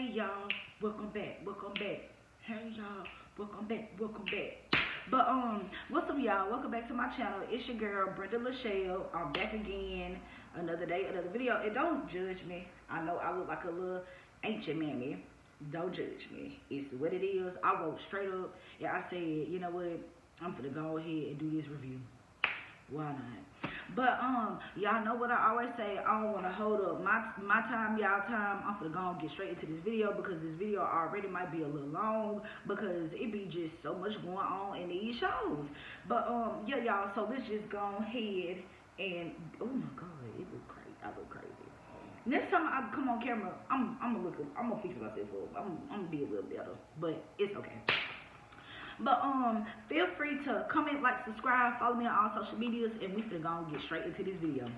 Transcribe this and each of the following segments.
Hey y'all, welcome back, welcome back. Hey y'all, welcome back, welcome back. But what's up y'all? Welcome back to my channel. It's your girl brendalashell. I'm back again, another day, another video. And don't judge me. I know I look like a little ancient mammy. Don't judge me. It's what it is. I wrote straight up. Yeah, I said, you know what? I'm gonna go ahead and do this review. Why not? But y'all know what I always say. I don't want to hold up my time, y'all time. I'm gonna go and get straight into this video because this video already might be a little long because it be just so much going on in these shows. But yeah, y'all. So let's just go ahead and oh my god, it look crazy. I look crazy. Next time I come on camera, I'm gonna fix myself up. I'm gonna be a little better, but it's okay. But feel free to comment, like, subscribe, follow me on all social medias, and we finna go and get straight into this video.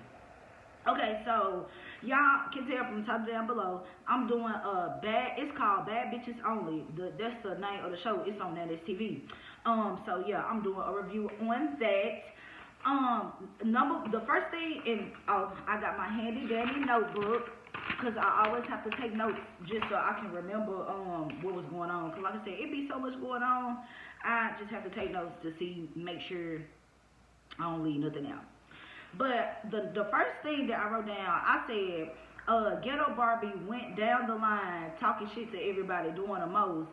Okay, so y'all can tell from the top down below, I'm doing it's called Bad Bitches Only. That's the name of the show. It's on Nanny's TV. So yeah, I'm doing a review on that. The first thing, and I got my handy dandy notebook. Because I always have to take notes just so I can remember what was going on. Because like I said, it be so much going on. I just have to take notes to make sure I don't leave nothing out. But the first thing that I wrote down, I said, Ghetto Barbie went down the line talking shit to everybody, doing the most,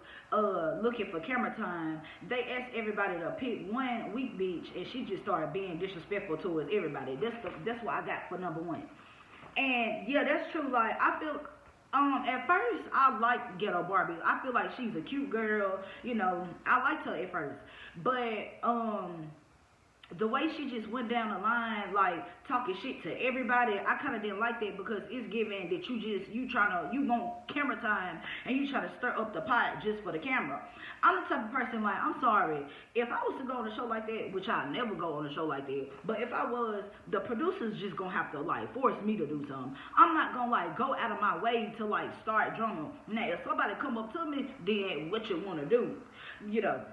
looking for camera time. They asked everybody to pick one weak bitch, and she just started being disrespectful towards everybody. That's what I got for number one. And yeah, that's true. Like, I feel at first I liked Ghetto Barbie. I feel like she's a cute girl, you know. I liked her at first. But the way she just went down the line, like talking shit to everybody, I kind of didn't like that because it's giving that you want camera time and you try to stir up the pot just for the camera. I'm the type of person, like, I'm sorry, if I was to go on a show like that, which I never go on a show like that, but if I was, the producers just gonna have to like force me to do something. I'm not gonna like go out of my way to like start drumming. Now if somebody come up to me, then what you wanna do, you know.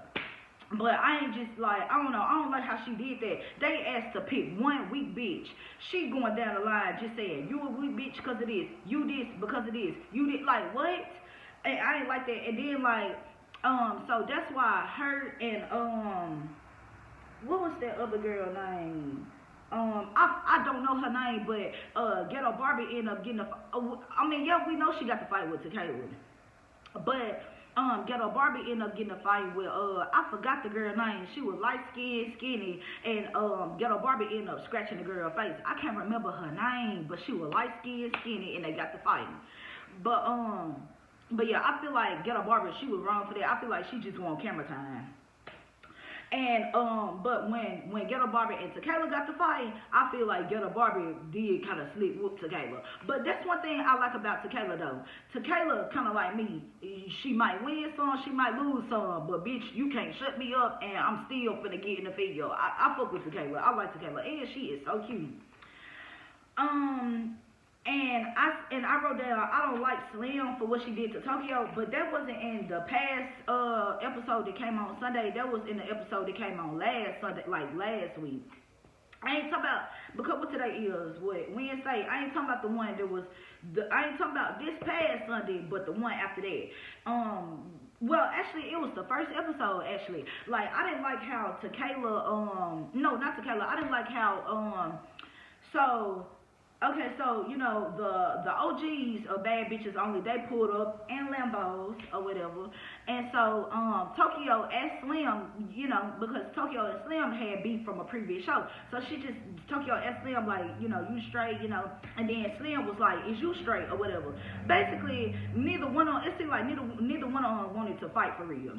But I ain't just like, I don't know, I don't like how she did that. They asked to pick one weak bitch. She going down the line just saying, you a weak bitch because of this, you this because of this, you did, like, what? And I ain't like that. And then like, so that's why her and, what was that other girl name? I don't know her name, but Ghetto Barbie ended up getting I mean, yeah, we know she got the fight with Takayla. But Ghetto Barbie ended up getting a fight with I forgot the girl name. She was light skinned, skinny, and Ghetto Barbie ended up scratching the girl's face. I can't remember her name, but she was light skinned, skinny, and they got to fighting. But yeah, I feel like Ghetto Barbie, she was wrong for that. I feel like she just want camera time. And but when Ghetto Barbie and Takayla got to fight, I feel like Ghetto Barbie did kind of slip whoop Takayla. But that's one thing I like about Takayla though. Takayla kind of like me. She might win some, she might lose some, but bitch, you can't shut me up, and I'm still finna get in the video. I fuck with Takayla. I like Takayla, and she is so cute. And I wrote down, I don't like Slim for what she did to Tokyo, but that wasn't in the past episode that came on Sunday. That was in the episode that came on last Sunday, like last week. I ain't talking about, because what today is, what, Wednesday. I ain't talking about the one that was, I ain't talking about this past Sunday, but the one after that. Well, actually, it was the first episode, actually. Like, I didn't like how Takayla, no, not Takayla, I didn't like how, okay, so, you know, the OGs of Bad Bitches Only, they pulled up in Lambos or whatever. And so, Tokyo asked Slim, you know, because Tokyo and Slim had beef from a previous show. So Tokyo asked Slim, like, you know, you straight, you know. And then Slim was like, is you straight or whatever. Basically, it seemed like neither one of them wanted to fight for real.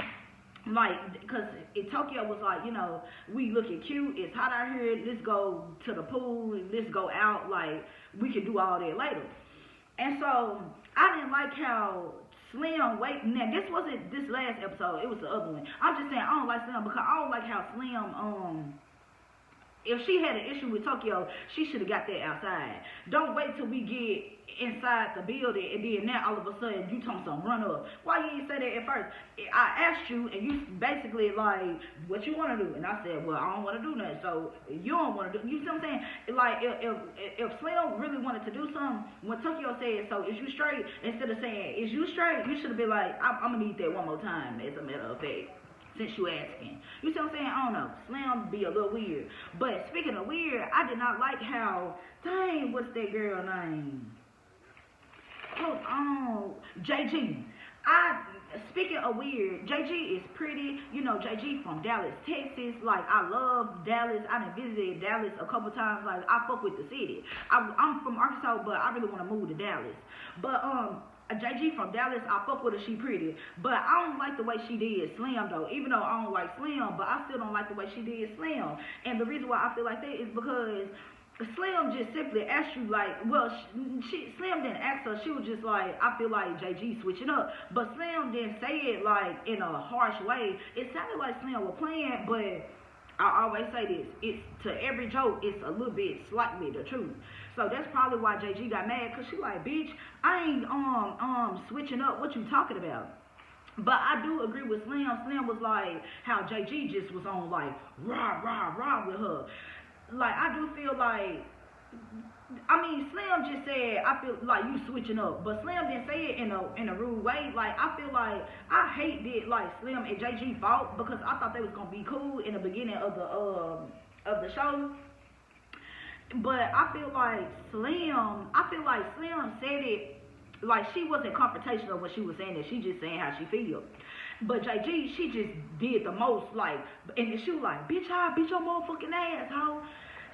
Like, because Tokyo was like, you know, we looking cute, it's hot out here, let's go to the pool, let's go out, like, we can do all that later. And so, I didn't like how Slim now this wasn't this last episode, it was the other one. I'm just saying, I don't like Slim because I don't like how Slim, If she had an issue with Tokyo, she should have got that outside. Don't wait till we get inside the building and then now all of a sudden you talking some run up. Why you didn't say that at first? I asked you and you basically like, what you want to do? And I said, well, I don't want to do nothing. So you don't want to do. You see what I'm saying? Like if Slim really wanted to do something, when Tokyo said, so is you straight? Instead of saying, is you straight? You should have been like, I'm gonna need that one more time. As a matter of fact. Since you asking. You see what I'm saying? I don't know. Slim be a little weird. But speaking of weird, I did not like how, dang, what's that girl name? Hold on. JG. Speaking of weird, JG is pretty. You know, JG from Dallas, Texas. Like, I love Dallas. I done visited Dallas a couple times. Like, I fuck with the city. I'm from Arkansas, but I really want to move to Dallas. But, JG from Dallas, I fuck with her, she pretty. But I don't like the way she did Slim, though. Even though I don't like Slim, but I still don't like the way she did Slim. And the reason why I feel like that is because Slim just simply asked you, like, well, Slim didn't ask her. She was just like, I feel like JG switching up. But Slim didn't say it, like, in a harsh way. It sounded like Slim was playing, but I always say this, it's to every joke, it's a little bit slightly the truth. So that's probably why JG got mad, because she like, bitch, I ain't switching up. What you talking about? But I do agree with Slim. Slim was like how JG just was on like rah with her. Like, I do feel like, I mean, Slim just said, I feel like you switching up, but Slim didn't say it in a rude way. Like, I feel like, I hate that, like, Slim and JG fought, because I thought they was gonna be cool in the beginning of the show. But I feel like Slim said it, like, she wasn't confrontational when she was saying it. She just saying how she feel. But JG, she just did the most, like, and she was like, bitch, I beat your motherfucking ass, hoe.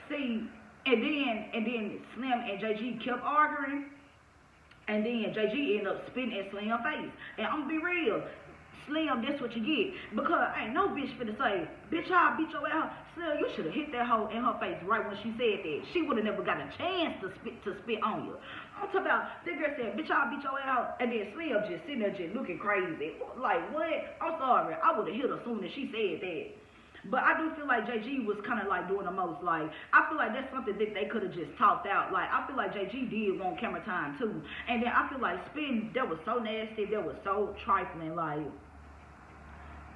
See, and then Slim and JG kept arguing, and then JG ended up spitting at Slim's face. And I'm gonna be real, Slim, that's what you get. Because ain't no bitch finna say, bitch, I beat your ass. Slim, you should have hit that hoe in her face right when she said that. She would have never got a chance to spit on you. I'm talking about, that girl said, bitch, I beat your ass. And then Slim just sitting there just looking crazy. Like, what? I'm sorry. I would have hit her soon as she said that. But I do feel like JG was kind of like doing the most. Like, I feel like that's something that they could have just talked out. Like, I feel like JG did want camera time too. And then I feel like spitting, that was so nasty. That was so trifling. Like,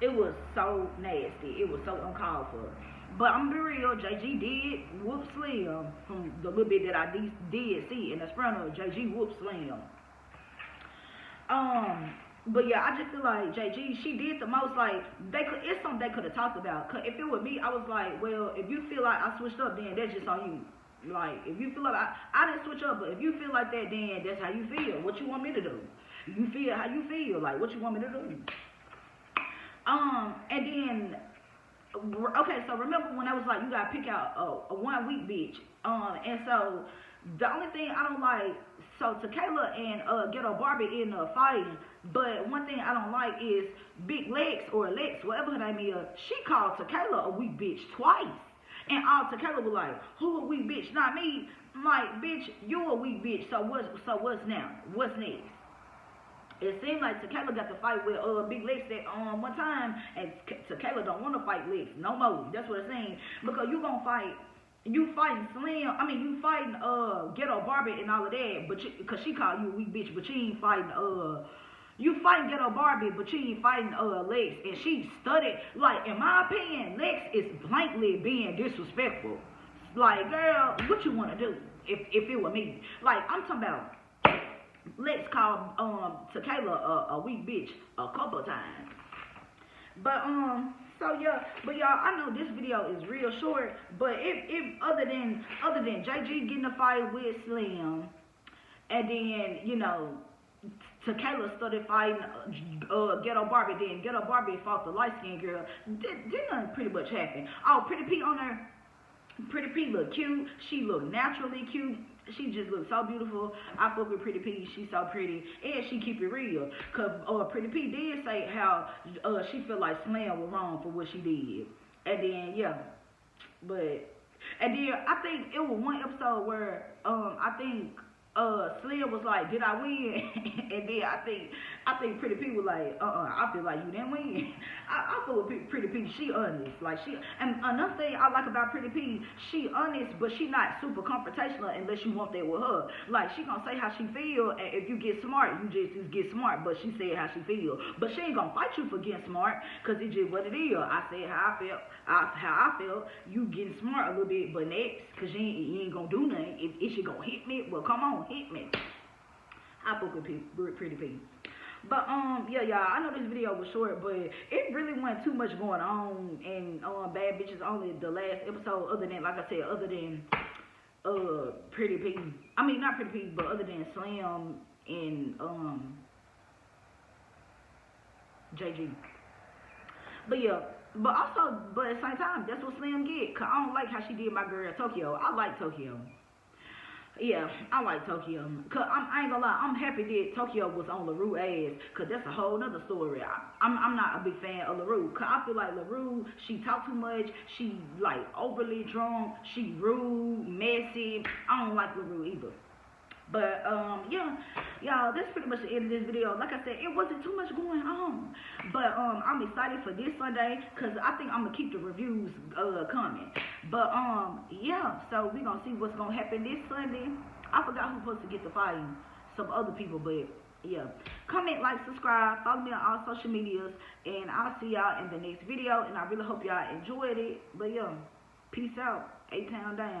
it was so nasty. It was so uncalled for. But I'm gonna be real, JG did whoop Slim from the little bit that I did see in the front of JG whoop Slim. But yeah, I just feel like JG, she did the most. Like, it's something they could have talked about. Cause if it was me, I was like, well, if you feel like I switched up, then that's just on you. Like, if you feel like I didn't switch up, but if you feel like that, then that's how you feel. What you want me to do? You feel how you feel. Like, what you want me to do? And then, okay, so remember when I was like, you gotta pick out a 1 week bitch. And so the only thing I don't like, so Tequila and Ghetto Barbie in a fighting, but one thing I don't like is Big Lex or Lex, whatever her name is, she called Tequila a weak bitch twice. And all Tequila was like, who a weak bitch? Not me. I'm like, bitch, you a weak bitch. So what's now? What's next? It seemed like Tequila got to fight with Big Lex that one time, and Tequila don't want to fight Lex no more. That's what it seemed. Because you gonna fight, you fighting Slim. I mean, you fighting Ghetto Barbie and all of that, but because she called you a weak bitch, but you ain't fighting you fighting Ghetto Barbie, but you ain't fighting Lex, and she studied. Like, in my opinion, Lex is blankly being disrespectful. Like, girl, what you want to do if it were me? Like, I'm talking about. Lex called Tequila a weak bitch a couple of times. But so yeah, but y'all, I know this video is real short, but if other than JG getting a fight with Slim, and then, you know, Tequila started fighting Ghetto Barbie, then Ghetto Barbie fought the light skinned girl, didn't nothing pretty much happen. Oh, Pretty P on her. Pretty P look cute. She look naturally cute. She just looks so beautiful. I fuck with Pretty P. She's so pretty. And she keep it real. Because Pretty P did say how she felt like Slim was wrong for what she did. And then, yeah. But, and then I think it was one episode where I think Slim was like, "Did I win?" And then I think Pretty P was like, I feel like you didn't win. I feel with Pretty P, she honest. Like and another thing I like about Pretty P, she honest, but she not super confrontational unless you want that with her. Like she gonna say how she feel, and if you get smart, you just get smart. But she said how she feel, but she ain't gonna fight you for getting smart, cause it's just what it is. I said how I felt, how I felt. You getting smart a little bit, but next, cause you ain't gonna do nothing. If she gonna hit me, well come on, hit me. I fuck with Pretty P. But yeah, y'all, I know this video was short, but it really wasn't too much going on in Bad Bitches Only the last episode, other than, like I said, other than Pretty P. I mean not Pretty P, but other than Slim and JG. But yeah, but also, but at the same time, that's what Slim get. Cause I don't like how she did my girl Tokyo. I like Tokyo. Yeah, I like Tokyo. Cause I ain't gonna lie, I'm happy that Tokyo was on LaRue ass. Cause that's a whole nother story. I'm not a big fan of LaRue. Cause I feel like LaRue, she talk too much. She like overly drunk. She rude, messy. I don't like LaRue either. But yeah, y'all, that's pretty much the end of this video. Like I said, it wasn't too much going on, but I'm excited for this Sunday because I think I'm gonna keep the reviews coming. But yeah, so we gonna see what's gonna happen this Sunday. I forgot who's supposed to get the fighting, some other people, but yeah. Comment, like, subscribe, follow me on all social medias, and I'll see y'all in the next video. And I really hope y'all enjoyed it. But yeah, peace out. A-Town down.